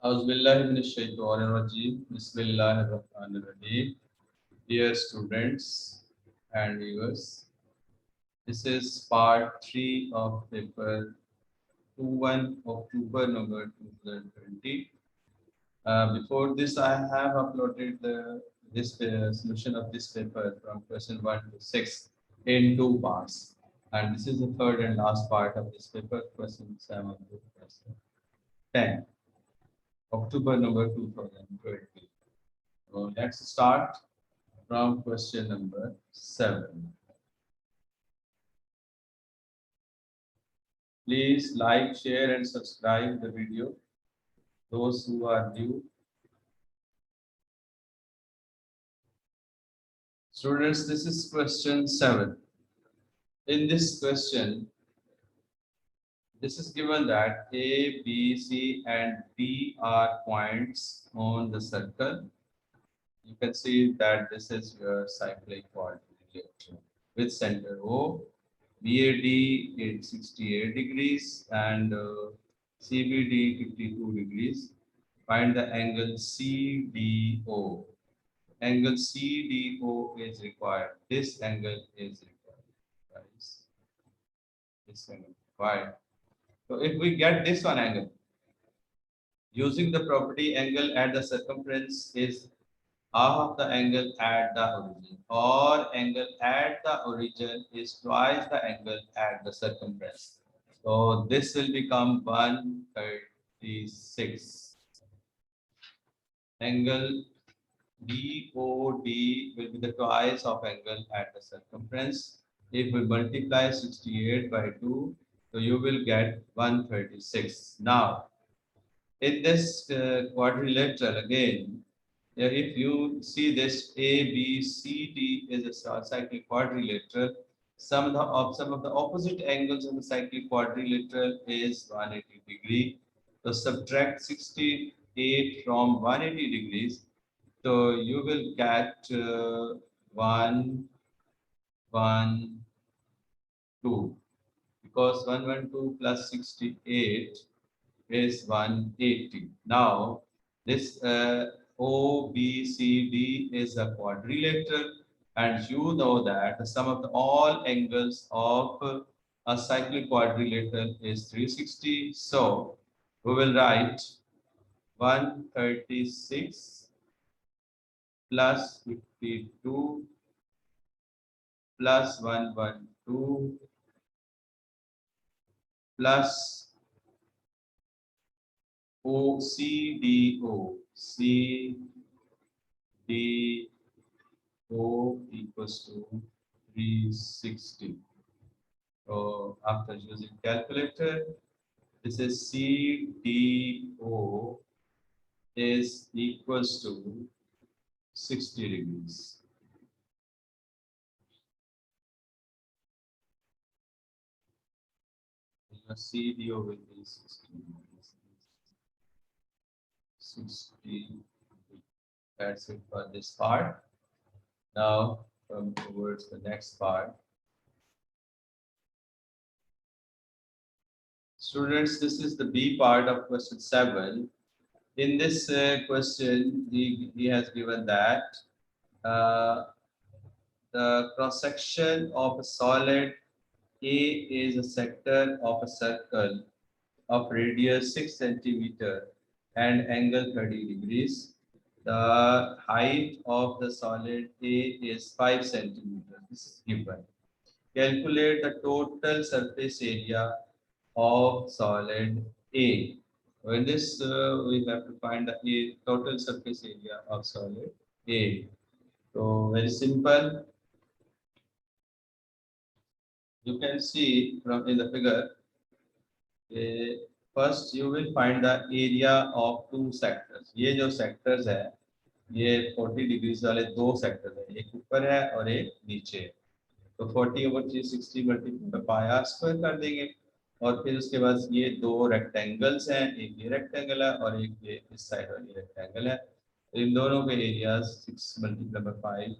Auzubillahiminash-shaytanir-rajeem. Bismillahir-rahmanir-rahim. Dear students and viewers, this is part 3 of paper 21 October November 2020. Before this, I have uploaded this solution of this paper from question 1 to 6 in 2 parts. And this is the third and last part of this paper, question 7 to question 10. October number 2020. So let's start from question number 7. Please like, share and subscribe the video. Those who are new. Students, this is question 7. In this question, this is given that A, B, C and D are points on the circle. You can see that this is your cyclic quadrilateral with center O. BAD is 68 degrees and CBD 52 degrees. Find the angle CDO. Angle CDO is required. This angle is required. Guys. This angle required. So if we get this one angle, using the property angle at the circumference is half of the angle at the origin, or angle at the origin is twice the angle at the circumference. So this will become 136. Angle DOD will be the twice of angle at the circumference. If we multiply 68 by 2, so you will get 136. Now, in this quadrilateral again, if you see this A, B, C, D is a cyclic quadrilateral, some of the opposite angles of the cyclic quadrilateral is 180 degree. So subtract 68 from 180 degrees. So you will get 1, 1, 2, because 112 plus 68 is 180. Now this OBCD is a quadrilateral, and you know that the sum of all angles of a cyclic quadrilateral is 360. So we will write 136 plus 52 plus 112 plus OCDO. CDO equals to 360. So after using calculator, this is CDO is equals to 60 degrees. Your CDO will be 60 degrees. 60. That's it for this part. Now come towards the next part. Students, this is the B part of question 7. In this question, he has given that the cross section of a solid A is a sector of a circle of radius 6 centimeter and angle 30 degrees. The height of the solid A is 5 centimeters. This is given. Calculate the total surface area of solid A. In this, we have to find the total surface area of solid A. So very simple. You can see from in the figure. First, you will find the area of two sectors. ये जो sectors है, ये 40 degrees वाले दो sectors हैं. एक ऊपर है और एक नीचे. तो 40/360 मल्टीप्लाई पाया स्क्वायर कर देंगे. और फिर उसके बाद ये दो रेक्टेंगल्स हैं, एक ये रेक्टेंगल है और एक ये इस साइड वाली रेक्टेंगल है. तो इन दोनों के एरियाज 6 × 5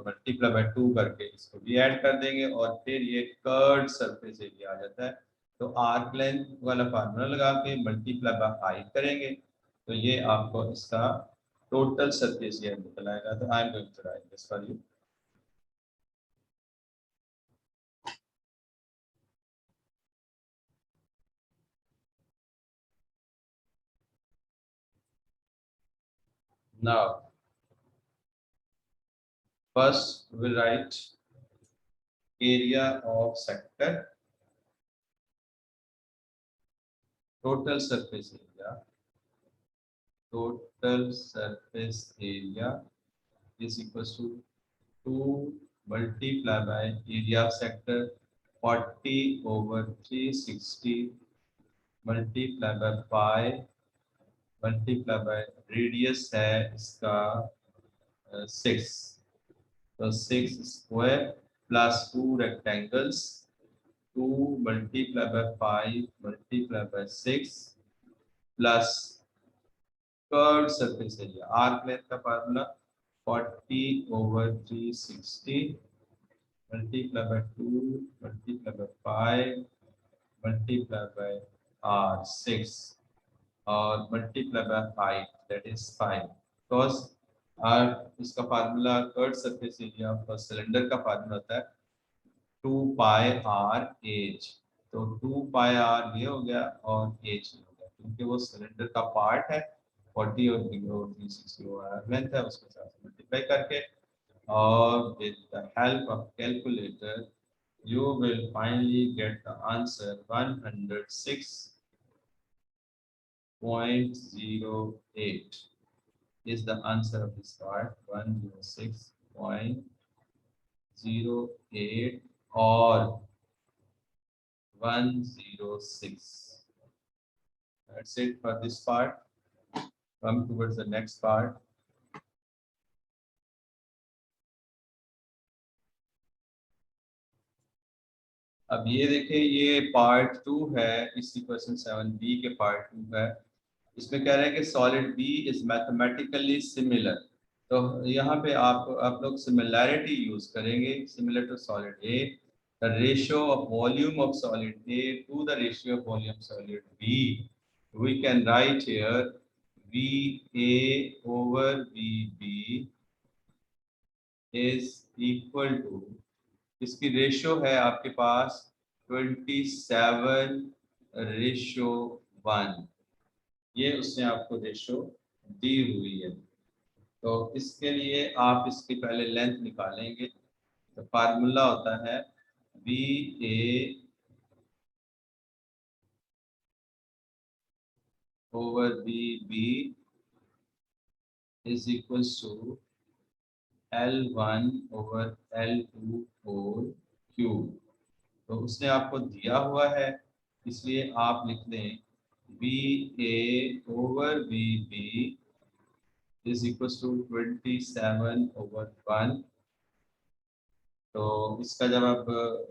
मल्टीप्लाई बाय 2 करके इसको भी ऐड कर देंगे और फिर ये कर्व्ड सरफेस एरिया आ जाता है. तो आर्क लेंथ वाला फार्मूला लगा के मल्टीप्लाई बाय हाइट करेंगे तो ये आपको इसका टोटल सरफेस एरिया निकल आएगा। तो I am going to write this for you. Now first we will write area of sector, total surface area, total surface area is equals to 2 multiplied by area of sector 40 over 360 multiplied by pi multiplied by radius है इसका 6, तो 6 square plus 2 rectangles 2 multiplied by 5 multiplied by 6 plus curve surface area arc length का formula 40 over 360 multiply by 2 multiply by 5 multiply by r6 और multiply by height that is 5 because इसका formula curve surface area of cylinder का formula होता है 2 पाई R H. तो 2 पाई are ये हो गया और एच ये हो गया क्योंकि वो सिलेंडर का पार्ट है 40 और 360 लेंथ है उसके साथ मल्टीप्लाई करके और with the help of calculator you will finally get the answer 106.08 is the answer of this part 106.08 or 106. That's it for this part. Come towards the next part. अब ये देखें ये पार्ट 2 है इसी क्वेश्चन 7b के part 2 है। इसमें कह रहे हैं कि solid B is mathematically similar. तो यहाँ पे आप लोग सिमिलैरिटी यूज करेंगे similar to solid A the ratio of volume of solid A to the ratio of volume solid B we can write here V A over V B is equal to इसकी ratio है आपके पास 27:1 ये उसने आपको ratio दी हुई है। तो इसके लिए आप इसकी पहले लेंथ निकालेंगे तो फार्मूला होता है B A over B B is equals to L1 over L2 whole cube. तो उसने आपको दिया हुआ है इसलिए आप लिख दें B A over B B is equal to 27/1। तो इसका जब आप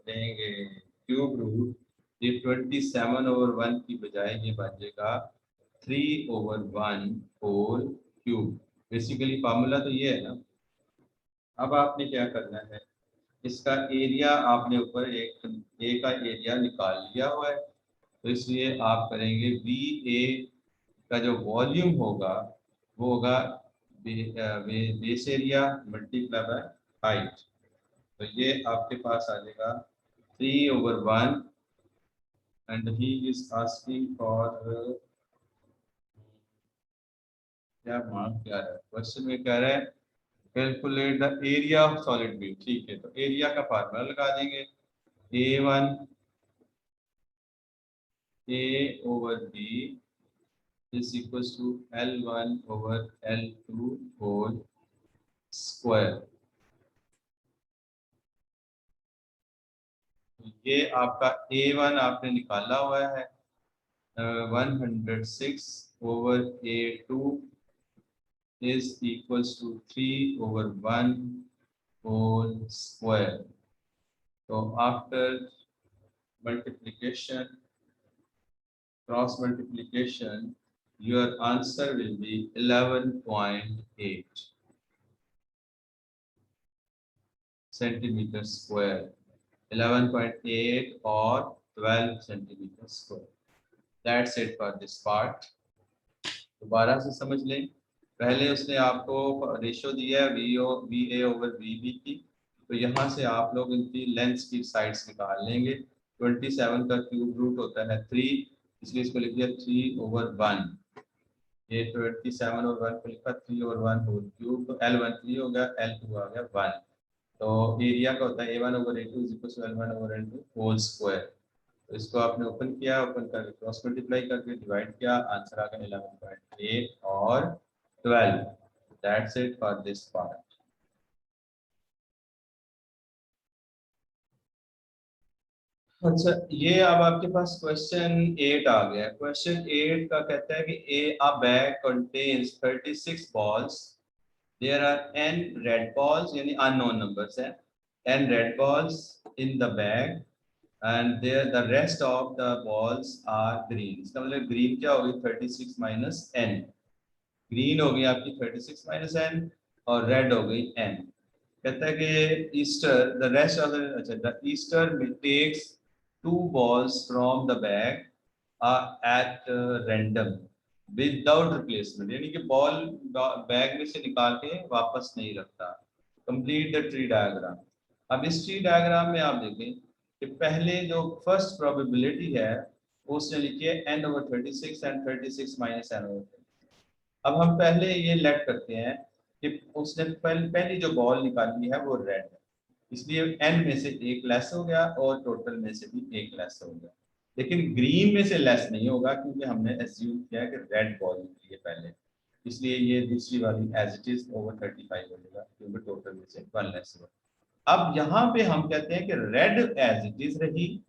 लेंगे क्यूब रूट ये 27/1 की बजाय ये बन जाएगा 3/1 होल क्यूब। बेसिकली फार्मूला तो ये है ना। अब आपने क्या करना है इसका एरिया आपने ऊपर एक ए का एरिया निकाल लिया हुआ है तो इसलिए आप करेंगे बी ए का जो वॉल्यूम होगा वो होगा base area multiply by height. तो ये आपके पास आ जाएगा 3/1 and he is asking for क्या मार्क क्या है क्वेश्चन में कह रहे हैं calculate the area of solid B. ठीक है तो एरिया का फार्मूला लगा देंगे A1 A over B is equals to L1 over L2 whole square। ये आपका A1 आपने निकाला हुआ है 106 over A2 is equals to 3/1 whole square। So after multiplication cross multiplication your answer will be 11.8 centimeter square 11.8 or 12 centimetre square. That's it for this part. दोबारा से समझ लें, पहले उसने आपको रेशियो दिया है V A over V B की, तो यहाँ से आप लोग इनकी लेंथ्स की साइड्स निकाल लेंगे। 27 का क्यूब रूट होता है 3, इसलिए इसको लिख दिया 3/1। ये 27 और 1 को लिखा 3/1 होल क्यूब, तो L1 3 हो गया, L2 आ गया 1। तो एरिया का होता है A1/A2 is equal to L1/L2 whole square. तो इसको आपने ओपन किया, ओपन करके क्रॉस मल्टीप्लाई करके डिवाइड किया, आंसर आ गया 11.8 और 12। That's it for this part. अच्छा, ये अब आपके पास क्वेश्चन 8 आ गया। क्वेश्चन 8 का कहता है कि a bag contains 36 balls, there are n red balls यानी unknown numbers है, n red balls in the bag and there the rest of the balls are green। इसका मतलब ग्रीन क्या होगी, 36 माइनस n। ग्रीन हो गई आपकी 36 माइनस n और रेड हो गई n। कहता है कि Esther the rest of the, अच्छा, the Esther takes 2 balls from the bag at random without replacement, यानी कि बॉल बैग में से निकाल के वापस नहीं रखता। Complete the tree diagram. अब इस ट्री डायग्राम में आप देखें कि पहले जो फर्स्ट प्रोबेबिलिटी है वो उसने लिखी है n/36 एंड 36 माइनस n/30। अब हम पहले ये लेट करते हैं कि उसने पहली जो बॉल निकाली है वो रेड है, इसलिए n में से एक लेस हो गया और टोटल में से भी एक लेस हो गया। लेकिन ग्रीन में से लेस नहीं होगा क्योंकि हमने एज्यूम किया कि रेड बॉल निकली है पहले, इसलिए ये दूसरी वाली एज इट इज ओवर 35 हो जाएगा क्योंकि टोटल में से 1 लेस होगा। अब यहाँ पे हम कहते हैं कि रेड एज इट इज रही,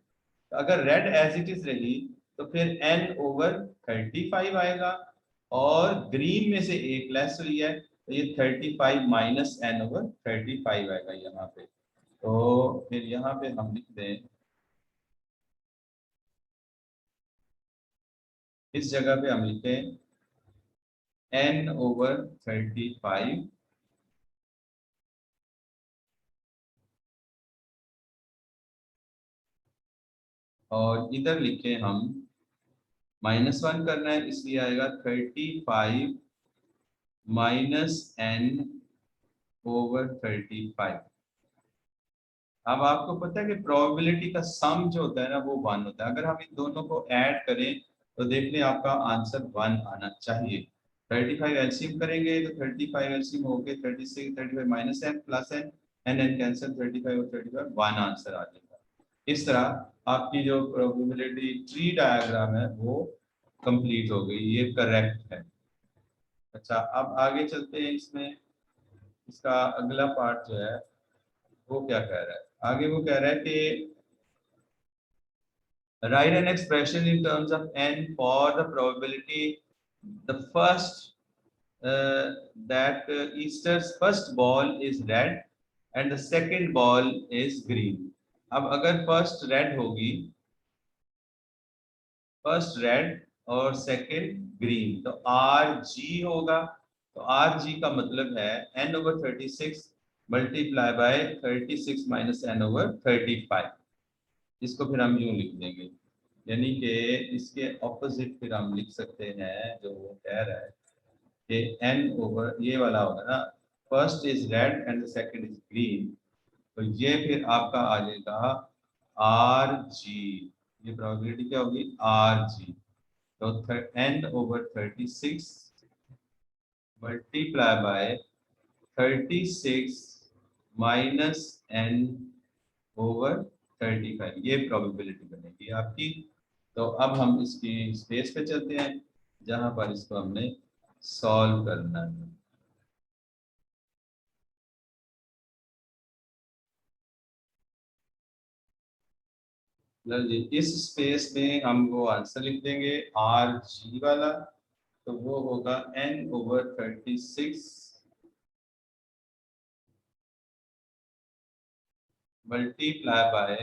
अगर रेड एज इट इज रही तो फिर n/35 आएगा, और ग्रीन में से एक लेस हुई है तो ये 35 माइनस n/35 आएगा यहाँ पे। तो फिर यहाँ पे हम लिख दें, इस जगह पे हम लिखते हैं n/35 और इधर लिखे हम -1 करना है, इसलिए आएगा 35 माइनस n/35। अब आपको पता है कि प्रोबेबिलिटी का सम जो होता है ना वो 1 होता है। अगर हम इन दोनों को ऐड करें तो देख लें आपका आंसर 1 आना चाहिए। 35 एलसीएम करेंगे तो 35 एलसीएम हो गए 36, 35 minus n plus n, n cancel, 35 और 35 1 आंसर आ जाएगा। इस तरह आपकी जो प्रोबेबिलिटी ट्री डायग्राम है वो कंप्लीट हो गई, ये करेक्ट है। अच्छा, अब आगे चलते हैं। इसमें इसका अगला पार्ट जो है वो क्या कह रहा है, आगे वो कह रहा है कि write an expression in terms of n for the probability the first that Easter's first ball is red and the second ball is green। अब अगर फर्स्ट रेड और सेकंड ग्रीन तो आर जी होगा। तो आर जी का मतलब है n/36 multiply by 36 minus n/35। इसको फिर हम यूं लिख देंगे, यानी कि इसके ऑपोजिट फिर हम लिख सकते हैं जो वो कह रहा है कि n/, ये वाला होगा ना, first is red and the second is green, तो ये फिर आपका आ जाएगा आर जी। ये प्रोबेबिलिटी क्या होगी, आर जी। तो n/36 multiply by 36 minus n/35, ये प्रोबेबिलिटी बनेगी आपकी। तो अब हम इसकी स्पेस पे चलते हैं जहां पर इसको हमने सॉल्व करना है। मतलब जी इस स्पेस में हम वो आंसर लिख देंगे आर जी वाला, तो वो होगा n/36 multiply by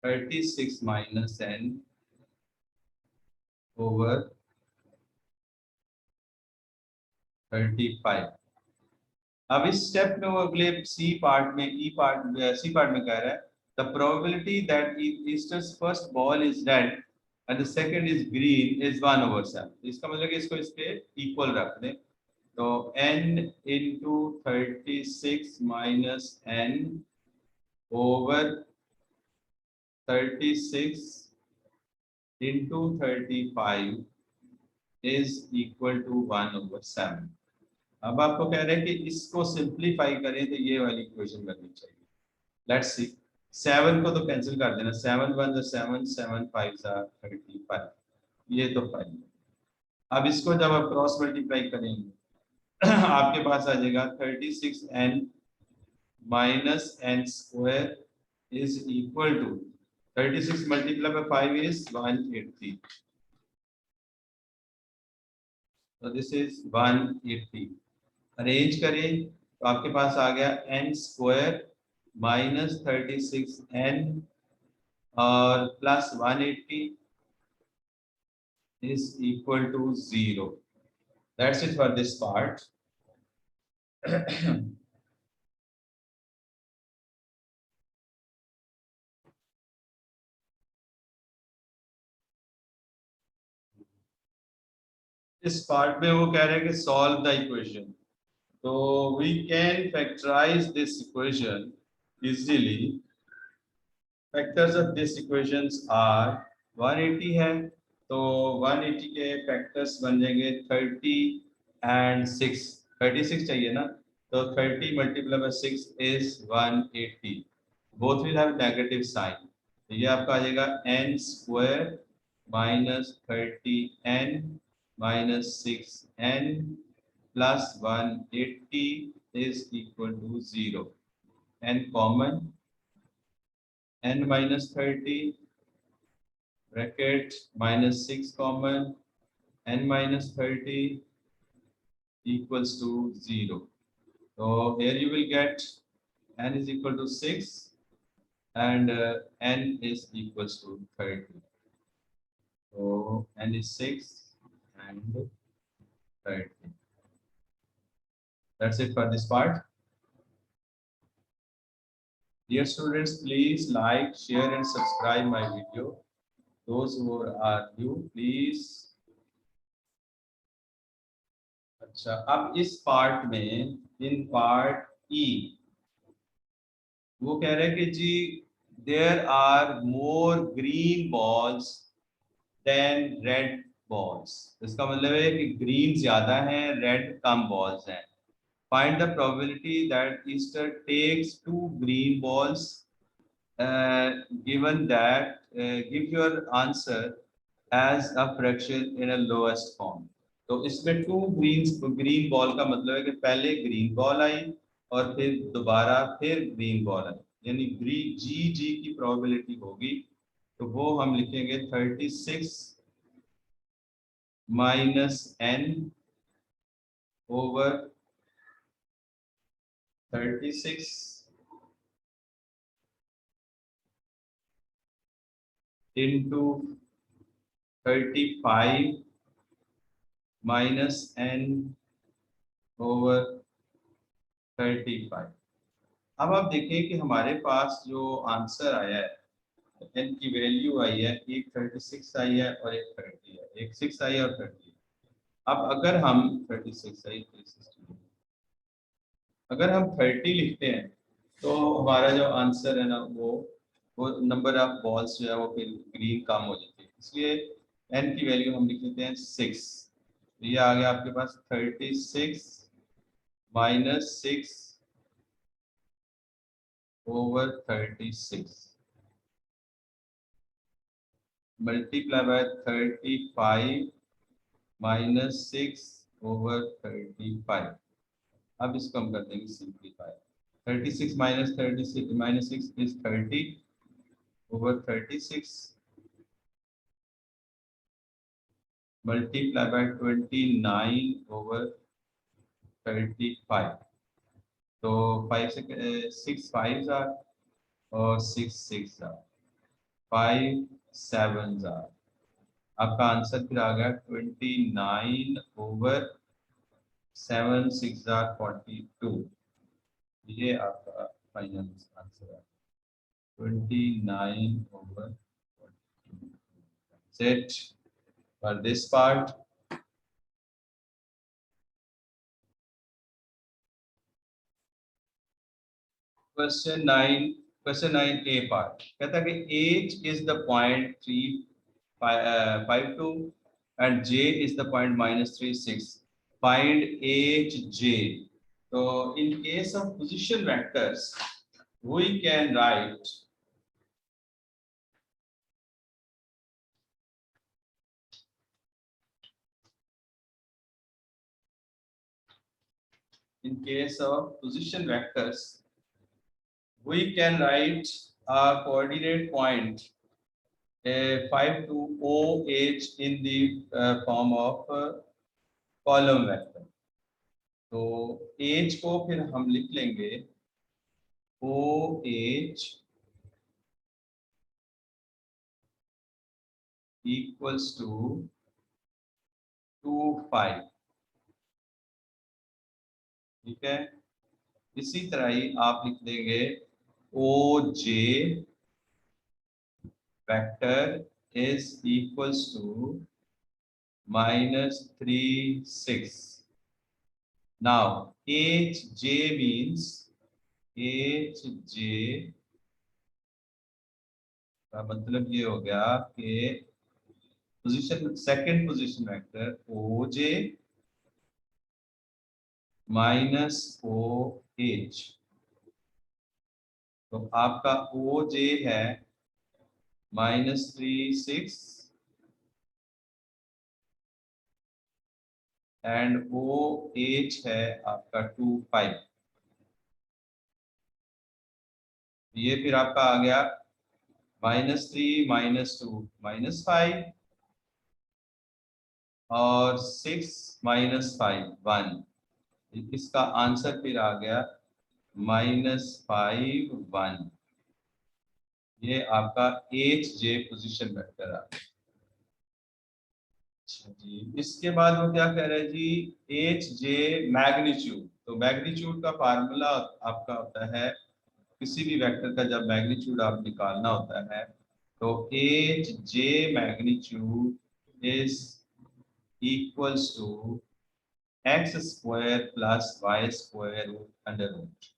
36 minus n/35। अब इस स्टेप में वो अगले सी पार्ट में सी पार्ट में कह रहा है the probability that Easter's first ball is red and the second is green is 1/7. इसका मतलब कि इसको इस पे इक्वल रख दें, तो n into 36 minus n over 36 into 35 is equal to 1/7. अब आपको कह रहे हैं कि इसको सिंप्लीफाई करें तो ये वाली इक्वेशन करनी चाहिए. Let's see. 7 को तो कैंसिल कर देना. 7 1 7, 7 5 35. ये तो 5. अब इसको जब आप क्रॉस मल्टीप्लाई करेंगे आपके पास आ जाएगा 36n minus n square is equal to 36 multiplied by 5 is 180. So this is 180. Arrange करें तो आपके पास आ गया n स्क्वायर माइनस 36n और plus 180 is equal to 0. That's it for this part. इस पार्ट में वो कह रहे हैं कि सॉल्व द इक्वेशन. तो we can factorise this equation easily. Factors of this equations are 180 है तो 180 के फैक्टर्स बन जाएंगे 30 and 6. 36 चाहिए ना, तो 30 multiplied by 6 is 180. both will have negative sign. तो ये आपका आ जाएगा n square minus 30n minus 6n plus 180 is equal to 0. n common, n minus 30 bracket minus 6 common, n minus 30 equals to 0. So here you will get n is equal to 6 and n is equals to 30. So n is 6 and 30. That's it for this part. Dear students, please like, share and subscribe my video. Those who are new, please. अच्छा, अब इस part में in part ई वो कह रहे हैं कि जी there are more green balls than red balls. इसका मतलब है कि ग्रीन ज्यादा हैं, रेड कम बॉल्स हैं. Find the probability that Esther takes 2 green balls given that give your answer as a fraction in a lowest form. तो इसमें 2 ग्रीन बॉल का मतलब है कि पहले ग्रीन बॉल आई और फिर दोबारा फिर ग्रीन बॉल आई, यानी जी की प्रोबेबिलिटी होगी. तो वो हम लिखेंगे 36 minus n over 36 into 35 minus n over 35. अब आप देखें कि हमारे पास जो आंसर आया है n की वैल्यू आई है, एक 36 आई है और एक 30 है, एक 6 आई और 30. अब अगर हम 36 आई 360, अगर हम 30 लिखते हैं तो हमारा जो आंसर है ना वो नंबर ऑफ बॉल्स जो है वो फिर ग्रीन कम हो जाती है. इसलिए n की वैल्यू हम लिख लेते हैं 6. ये आ गया आपके पास 36 minus 6 over 36 multiply by 35 minus 6 over 35. अब इसको हम कर देंगे simplify. 36 minus 36 minus 6 is 30 over 36 multiply by 29 over 35. तो 5 से 6 5s are और 6 6 are 5 7s are. आपका आंसर फिर आ गया 29 over 7 6 are 42. ये आपका फाइनल आंसर है. 29/42. That's it for this part. Question 9 A part कहता है कि H is the point 352 and J is the point -36. Find HJ. So in case of position vectors, we can write in case of position vectors, we can write a coordinate point 5 to OH in the form of column vector. तो H को फिर हम लिख लेंगे OH equals to 2 5. ठीक है, इसी तरह ही आप लिख देंगे OJ vector is equals to -3 6. Now HJ means HJ का मतलब ये हो गया कि position second position vector OJ -OH, तो आपका OJ है -3 6 एंड OH है आपका 2 5. ये फिर आपका आ गया -3 -2 -5 और 6 -5 1. इसका आंसर फिर आ गया -5 1. ये आपका HJ पोजीशन वेक्टर आ गया। अच्छा जी, इसके बाद वो क्या कह रहे हैं जी, HJ मैग्नीट्यूड। तो मैग्नीट्यूड का फार्मूला आपका होता है, किसी भी वेक्टर का जब मैग्नीट्यूड आप निकालना होता है तो HJ magnitude is equals to x square plus y square root under root.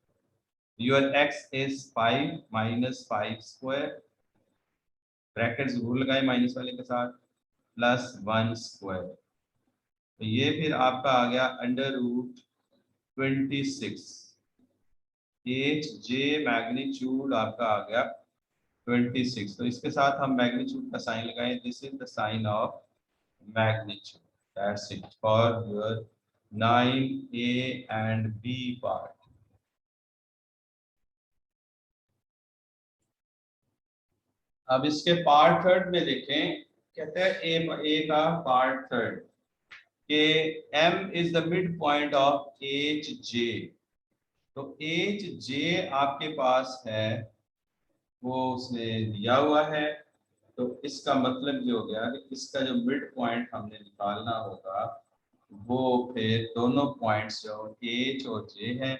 Your x is 5 minus 5 square, bracket जरूर लगाए माइनस वाले के साथ, प्लस 1 स्क्वायर। तो ये फिर आपका आ गया under root 26। H J magnitude आपका आ गया 26। तो इसके साथ हम मैग्नीट्यूड का साइन लगाएं, this is the sign of magnitude. That's it for your 9A and B part। अब इसके पार्ट थर्ड में देखें, कहते हैं ए का पार्ट थर्ड के M is the mid point of H J. तो एच जे आपके पास है, वो उसने दिया हुआ है। तो इसका मतलब ये हो गया कि इसका जो मिड पॉइंट हमने निकालना होगा वो फिर दोनों पॉइंट्स जो एच और जे हैं,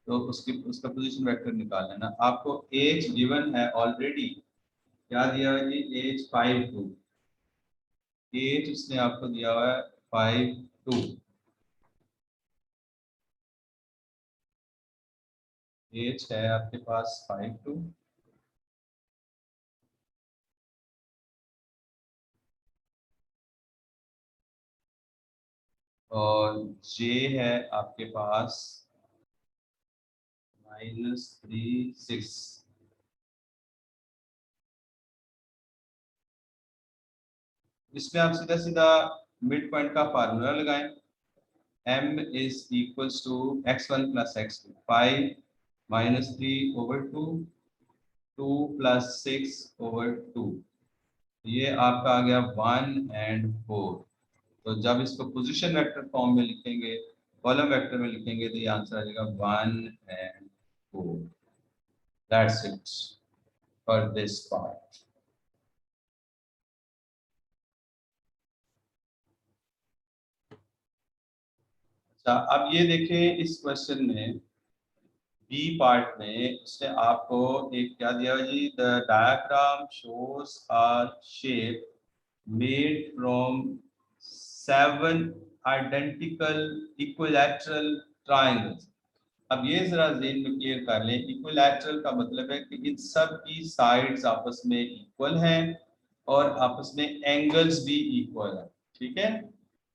तो उसका पोजीशन वेक्टर निकाल लेना। आपको एच गिवन है ऑलरेडी, क्या दिया है जी, एच 5 2। एच उसने आपको दिया हुआ है 5 2। एच है आपके पास 5 2 और जे है आपके पास -3 6। इसमें आप सीधा सीधा मिड पॉइंट का फार्मूला लगाएं। m is equals to x1 plus x2, 5 -3/2, 2 + 6/2। ये आपका आ गया 1 and 4। तो जब इसको पोजीशन वेक्टर फॉर्म में लिखेंगे, कॉलम वेक्टर में लिखेंगे, तो ये आंसर आ जाएगा 1 and 4। That's it for this part. अच्छा, अब ये देखें इस क्वेश्चन में बी पार्ट में उसने आपको एक क्या दिया है जी, the diagram shows a shape made from 7 identical equilateral triangles. अब ये जरा ज़हन में क्लियर कर लें, इक्विलैटरल का मतलब है कि इन सब की साइड्स आपस में इक्वल हैं और आपस में एंगल्स भी इक्वल है। ठीक है,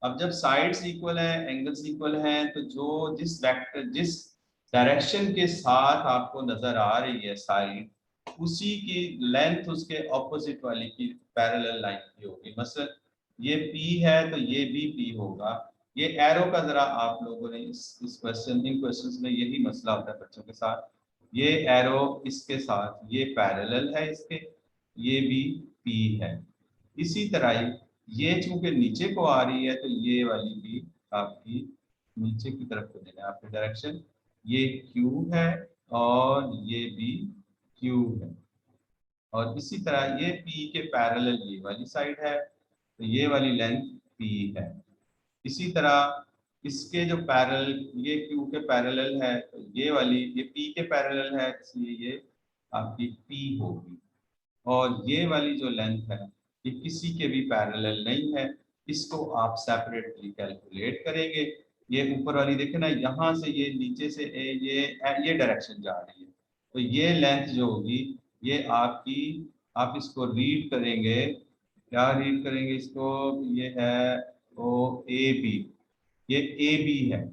अब जब साइड्स इक्वल हैं, एंगल्स इक्वल हैं, तो जो जिस वेक्टर जिस डायरेक्शन के साथ आपको नजर आ रही है साइड, उसी की लेंथ उसके ऑपोजिट वाली की पैरेलल लाइन की होगी। मसलन ये P है तो ये भी P होगा। ये एरो का जरा आप लोगों ने इस क्वेश्चन इन क्वेश्चंस में यही मसला होता है बच्चों के साथ, ये एरो इसके साथ ये पैरेलल है इसके, ये भी P है। इसी तरह ही ये चूंकि नीचे को आ रही है तो ये वाली भी आपकी नीचे की तरफ को देना है आपकी डायरेक्शन, ये Q है और ये भी Q है। और इसी तरह ये P के पैरेलल ये वाली साइड है तो ये वाली लेंथ P है। इसी तरह इसके जो पैरेलल ये Q के पैरेलल है तो ये वाली ये P के पैरेलल है, इसलिए ये आपकी P होगी। और ये वाली जो लेंथ है ये किसी के भी पैरेलल नहीं है, इसको आप सेपरेटली कैलकुलेट करेंगे। ये ऊपर वाली देखे ना, यहाँ से ये नीचे से ये डायरेक्शन जा रही है, तो ये लेंथ जो होगी ये आपकी, आप इसको रीड करेंगे, क्या रीड करेंगे इसको, ये है ओ ए बी, ये ए बी है।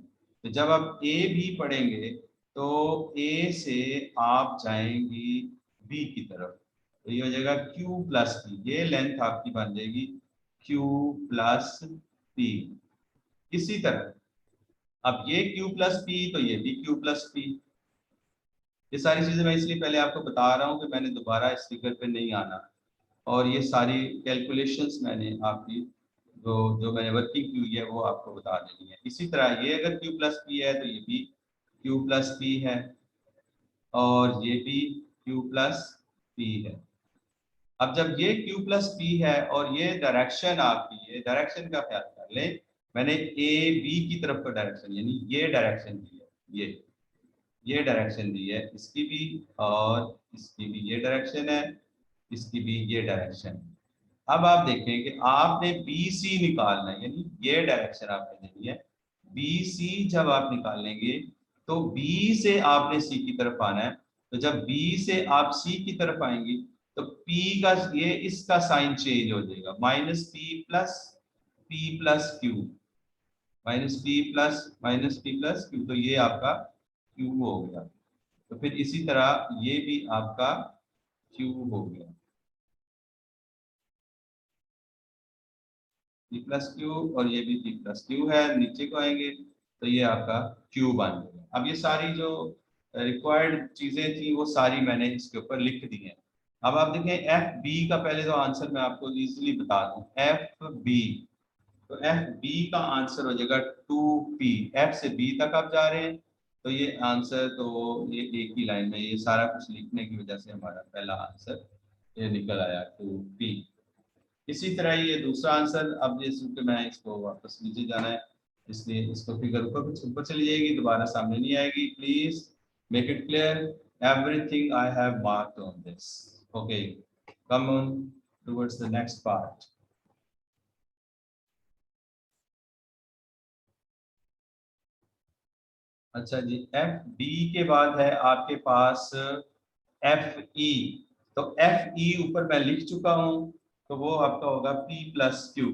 तो जब आप ए बी पढ़ेंगे तो ए से आप जाएंगी बी की तरफ, तो ये हो जाएगा Q प्लस पी, ये लेंथ आपकी बन जाएगी Q प्लस पी। इसी तरह अब ये Q प्लस पी तो ये भी Q प्लस पी। ये सारी चीजें मैं इसलिए पहले आपको बता रहा हूँ कि मैंने दोबारा इस फिगर पे नहीं आना, और ये सारी कैलकुलेशंस मैंने आपकी जो जो मैंने वर्किंग की हुई है वो आपको बता देनी है। इसी तरह ये अगर Q प्लस पी है तो ये भी Q प्लस पी है और ये भी Q प्लस पी है। अब जब ये Q प्लस पी है और ये डायरेक्शन आपकी, ये डायरेक्शन का ख्याल कर लें, मैंने ए बी की तरफ का डायरेक्शन यानी ये डायरेक्शन दी है, ये डायरेक्शन दी है इसकी भी, और इसकी भी ये डायरेक्शन है, इसकी भी ये डायरेक्शन है। अब आप देखें कि आपने बी सी निकालना है, यानी ये डायरेक्शन आपने देनी है। बी सी जब आप निकालेंगे तो बी से आपने सी की तरफ आना है, तो जब बी से आप सी की तरफ आएंगी तो पी का ये इसका साइन चेंज हो जाएगा, P plus Q, minus P plus Q, तो ये आपका क्यू हो गया। तो फिर इसी तरह ये भी आपका क्यू हो गया, पी प्लस क्यू, और ये भी पी प्लस क्यू है। नीचे को आएंगे तो ये आपका क्यू बन गया। अब ये सारी जो रिक्वायर्ड चीजें थी वो सारी मैंने इसके ऊपर लिख दी हैं। अब आप देखें एफ बी का पहले तो आंसर मैं आपको इजीली बता दूं, एफ बी, तो एफ बी का आंसर हो जाएगा 2p। एफ से बी तक आप जा रहे हैं तो ये आंसर, तो ये एक ही लाइन में ये सारा कुछ लिखने की वजह से हमारा पहला आंसर ये निकल आया 2p। इसी तरह ये दूसरा आंसर, अब ये चूंकि मैं इसको वापस नीचे जाना है इसलिए इसको फिगर ऊपर चली जाएगी, दोबारा सामने नहीं आएगी। Please make it clear, everything I have marked on this. Okay, come on towards the next part. अच्छा जी, एफ डी के बाद है आपके पास एफ ई, तो एफ ई ऊपर मैं लिख चुका हूं, तो वो आपका होगा P plus Q,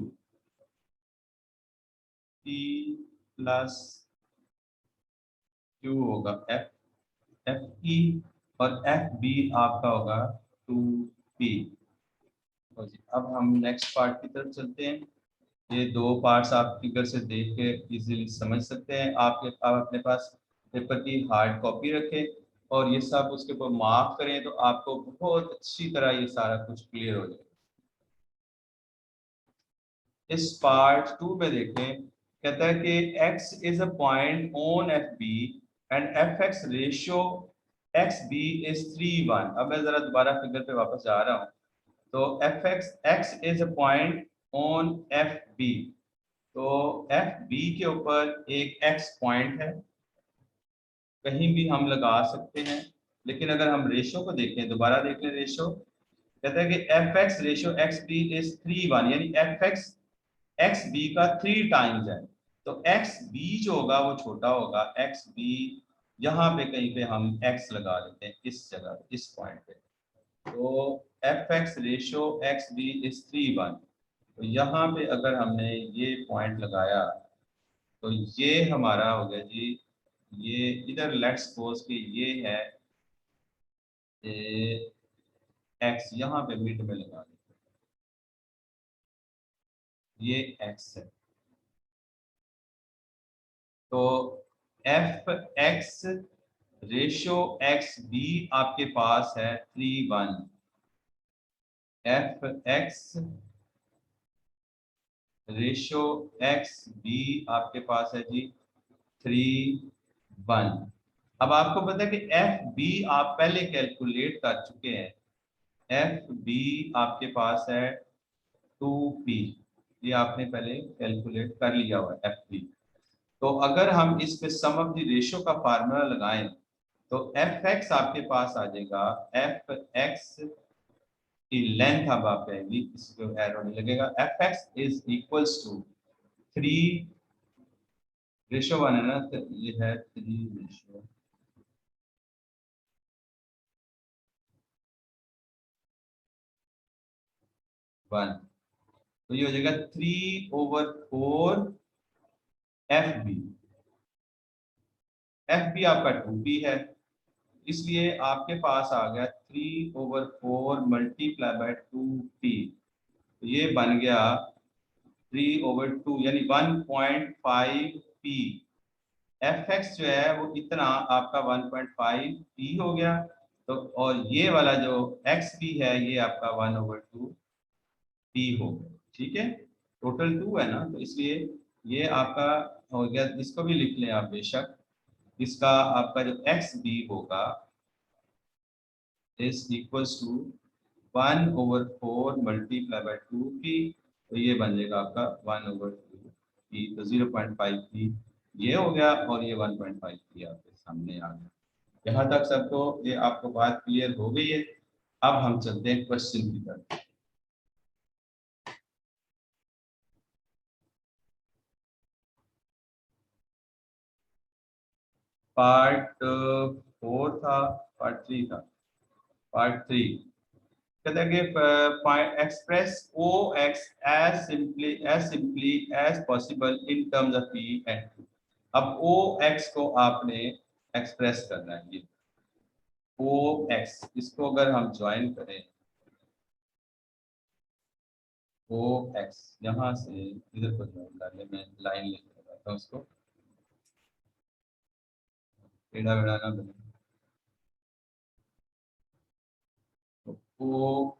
P plus Q होगा एफ एफ ई, और एफ बी आपका होगा 2p। अब हम नेक्स्ट पार्ट की तरफ चलते हैं। ये दो पार्ट्स आप फिगर से देख के इजीली समझ सकते हैं। आप अपने पास पेपर की हार्ड कॉपी रखें और ये सब उसके ऊपर मार्क करें तो आपको बहुत अच्छी तरह ये सारा कुछ क्लियर हो जाए। इस पार्ट 2 में देखें, कहता है कि x is a point on F B and F X ratio X B is 3:1। अब मैं जरा दोबारा फिगर पे वापस जा रहा हूँ, तो F X is a point on F B, तो एफ बी के ऊपर एक एक्स पॉइंट है कहीं भी हम लगा सकते हैं, लेकिन अगर हम रेशो को देखें, दोबारा देख लें रेशो, कहता है कि F X ratio X B is 3:1, यानी एफ एक्स एक्स बी का 3 टाइम्स है। तो एक्स बी जो होगा वो छोटा होगा, एक्स बी यहाँ पे कहीं पे हम एक्स लगा देते हैं, इस जगह इस पॉइंट पे। तो F X ratio X B is 3:1। तो यहाँ पे अगर हमने ये पॉइंट लगाया तो ये हमारा हो गया जी, ये इधर लेट्स सपोज कि ये है एक्स, यहाँ पे मिड में लगा देते हैं, ये एक्स है। तो F X ratio X B आपके पास है 3:1। F X ratio X B आपके पास है जी 3:1। अब आपको पता है कि एफ बी आप पहले कैलकुलेट कर चुके हैं। एफ बी आपके पास है 2p, ये आपने पहले कैलकुलेट कर लिया हुआ है एफ बी। तो अगर हम इस पे सम ऑफ द रेशियो का फार्मूला लगाएं तो एफ एक्स आपके पास आ जाएगा, एफ एक्स की लेंथ अब आप कहेंगी, इसको एरो नहीं लगेगा, F X is equals to 3:1 है ना, तो ये है 3:1। तो ये हो जाएगा 3/4 एफ बी। एफ बी आपका 2p है, इसलिए आपके पास आ गया 3/4 मल्टीप्लाई बाय 2p। तो ये बन गया 3/2 यानी 1.5p। एफ एक्स जो है वो इतना आपका 1.5p हो गया। तो और ये वाला जो एक्स पी है ये आपका 1/2p हो गया, ठीक है। टोटल 2 है ना, तो इसलिए ये आपका हो गया। इसको भी लिख लें आप बेशक, इसका आपका जो एक्स बी होगा is equals to 1/4 multiply by 2p। तो ये बन जाएगा आपका 1/2p, तो 0.5p ये हो गया, और ये 1.5p आपके सामने आ गया। यहाँ तक सबको ये आपको बात क्लियर हो गई है। अब हम चलते हैं क्वेश्चन की तरफ। पार्ट 4 था, पार्ट 3 था, पार्ट 3 कहते हैं कि express O X as simply as possible in terms of P and Q. अब ओ एक्स को आपने एक्सप्रेस करना है, ये ओ एक्स, इसको अगर हम ज्वाइन करें, ओ एक्स यहाँ से इधर को ज्वाइन कर ले, मैं लाइन लेके लगाता हूँ उसको, टेढ़ा बेढ़ा ना बने। तो ओ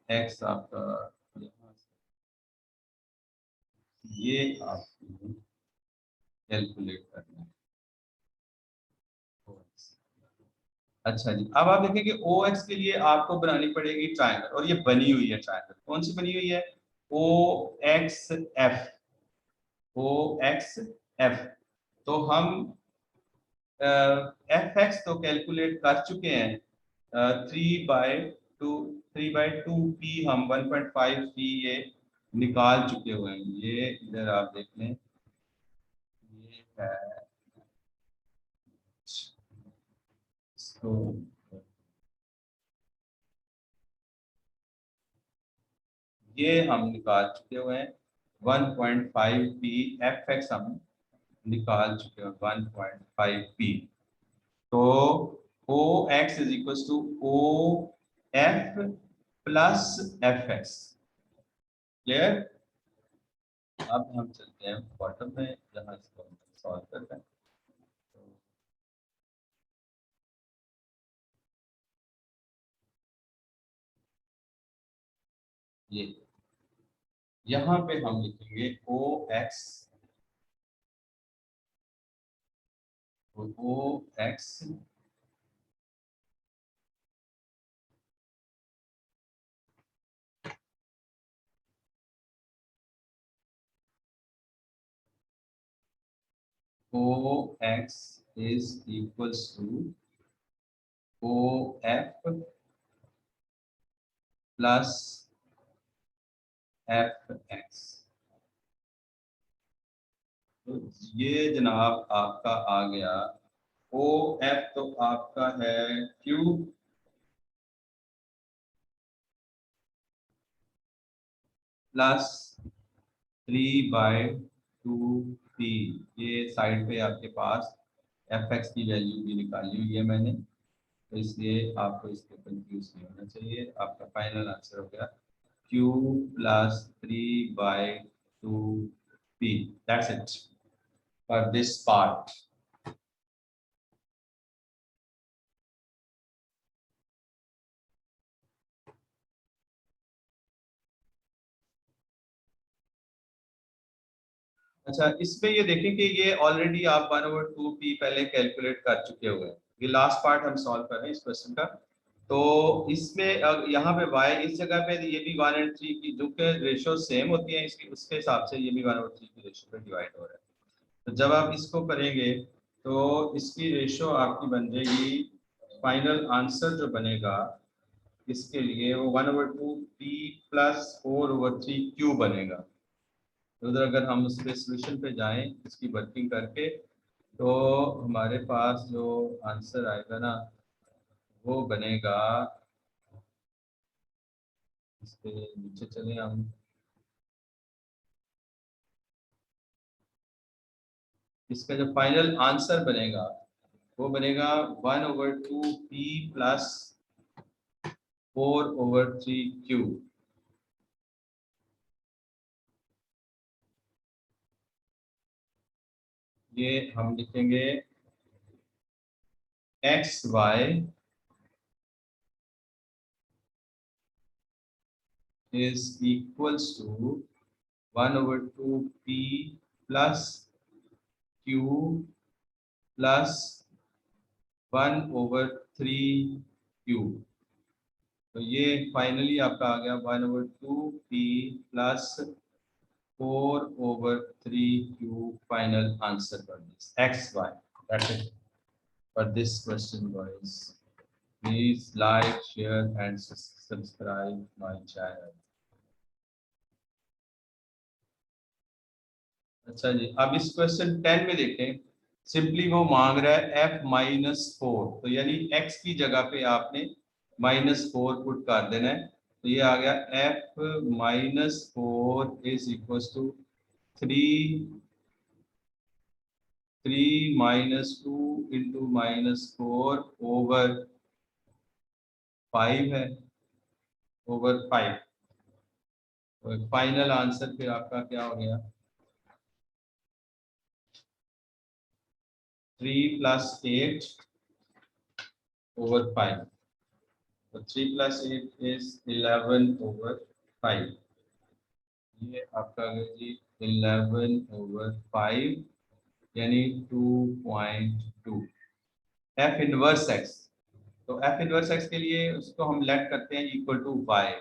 एक्स आपका यहाँ से ये आपको कैलकुलेट करना है। अच्छा जी, अब आप देखें कि ओ एक्स के लिए आपको बनानी पड़ेगी ट्रायंगल, और ये बनी हुई है ट्रायंगल। कौन सी बनी हुई है? ओ एक्स एफ, ओ एक्स एफ। तो हम एफ एक्स तो कैलकुलेट कर चुके हैं, 3/2, 3/2p हम 1.5p ये निकाल चुके हुए हैं। ये इधर आप देख लें, ये है इसको, ये हम निकाल चुके हुए हैं 1.5p एफ एक्स हम निकाल चुके हैं 1.5p। तो O X is equal to O F plus F X. Clear? अब हम चलते हैं बॉटम में, जहाँ इसको हम सॉल्व करते हैं। तो ये यहाँ पे हम लिखेंगे O X O X is equals to OF plus FX। तो ये जनाब आपका आ गया। OF तो आपका है Q प्लस 3/2P। ये साइड पे आपके पास FX की वैल्यू भी निकाली हुई है मैंने, तो इसलिए आपको इसको कंफ्यूज नहीं होना चाहिए। आपका फाइनल आंसर हो गया Q plus 3/2P। That's it for this part. अच्छा, इसमें ये देखें कि ये ऑलरेडी आप 1/2P पहले कैलकुलेट कर चुके हुए हैं। ये लास्ट पार्ट हम सॉल्व कर रहे हैं इस क्वेश्चन का। तो इसमें यहाँ पे y इस जगह पे ये भी 1/3 की जो कि रेशियो सेम होती है इसकी, उसके हिसाब से ये भी 1/3 की रेशियो पे डिवाइड हो रहा है। तो जब आप इसको करेंगे तो इसकी रेशियो आपकी बन जाएगी, फाइनल आंसर जो बनेगा इसके लिए वो 1/2P प्लस 4/3Q बनेगा। तो उधर अगर हम उस पे सोल्यूशन पे जाएं इसकी वर्किंग करके, तो हमारे पास जो आंसर आएगा ना वो बनेगा, इसके नीचे चले हम, इसका जो फाइनल आंसर बनेगा वो बनेगा 1/2P प्लस 4/3Q। ये हम लिखेंगे XY is equals to 1/2P plus Q plus 1/3Q। तो ये फाइनली आपका आ गया 1/2P plus 4/3Q final answer for this XY। That's it for this question boys. Please like share and subscribe my channel. अच्छा जी, अब इस question 10 में देखें। सिंपली वो मांग रहा है F-4, तो यानी x की जगह पे आपने -4 पुट कर देना है। तो ये आ गया F-4 is equal to 3 -2 into -4/5 है, ओवर 5। तो फाइनल आंसर फिर आपका क्या हो गया, 3 + 8/5। तो 3 + 8 इज 11/5। ये आपका आ गया जी 11/5 यानी 2.2। एफ इनवर्स एक्स, तो एफ इनवर्स एक्स के लिए उसको हम लेट करते हैं इक्वल टू वाई।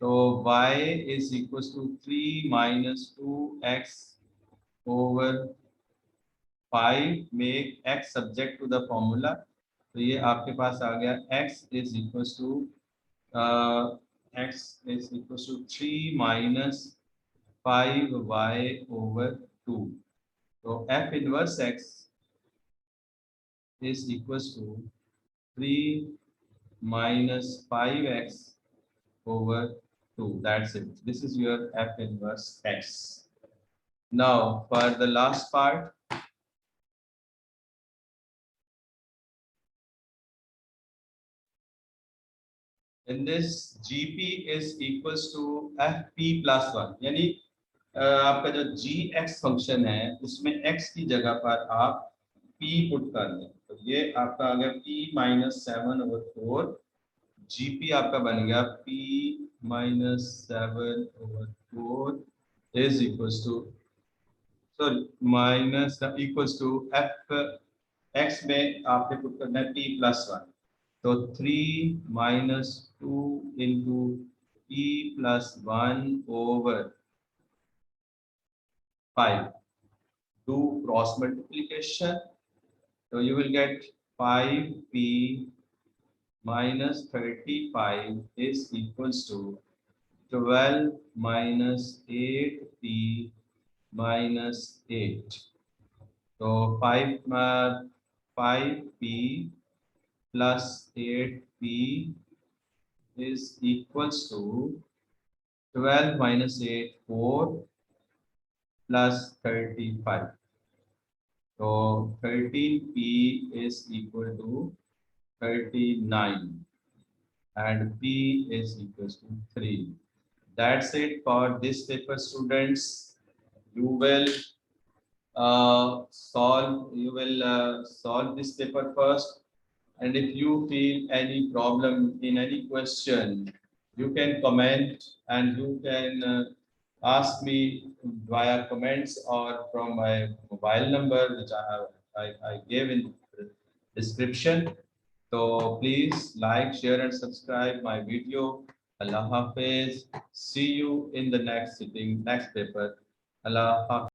तो y is equal to 3 - 2x/5 में x subject to the formula. तो ये आपके पास आ गया x is equal to 3 - 5y/2। तो f inverse x is equals to 3 - 5x/2. That's it. This is your f inverse x. Now for the last part, in this gp is equals to fp plus 1। यानी आपका जो gx function है उसमें x की जगह पर आप p put कर दें। तो ये आपका आ गया p - 7/4। gp आपका बन गया p - 7/4 is equals to, sorry, minus equals to f x में आपने पुट करना है p + 1। तो 3 - 2 into p + 1/5। Do cross multiplication. So you will get 5p minus 35 is equals to 12 minus 8p minus 8. So 5p plus 8p is equals to 12 minus 8, 4 plus 35. So 13p is equal to 39 and p is equals to 3. That's it for this paper, students. You will solve this paper first, and if you feel any problem in any question, you can comment and you can ask me via comments or from my mobile number which I gave in the description. So please like, share and subscribe my video. Allah Hafiz. See you in the next sitting, next paper. Allah Hafiz.